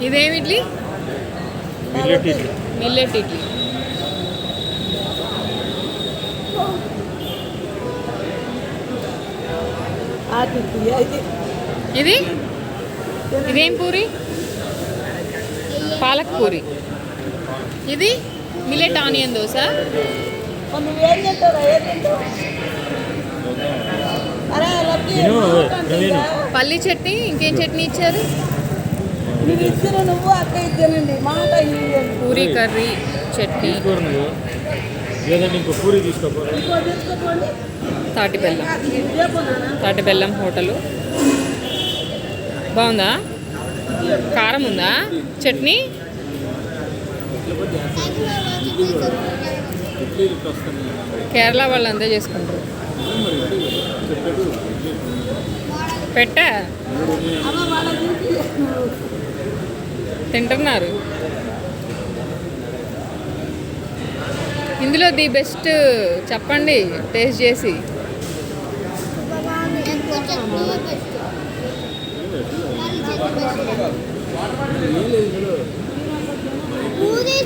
ఇదేమి ఇడ్లీ? మిల్లెట్ ఇడ్లీ. ఇది ఇదేం పూరి? పాలక్ పూరి. ఇది మిల్లెట్ ఆనియన్ దోశ. పల్లి చట్నీ. ఇంకేం చట్నీ ఇచ్చారు? పూరి కర్రీ చట్నీ. తాటి బెల్లం హోటలు. బాగుందా? కారం ఉందా చట్నీ? కేరళ వాళ్ళు అంతే చేసుకుంటారు. పెట్టా తింటున్నారు. ఇందులో ది బెస్ట్ చెప్పండి టేస్ట్ చేసి. పూరి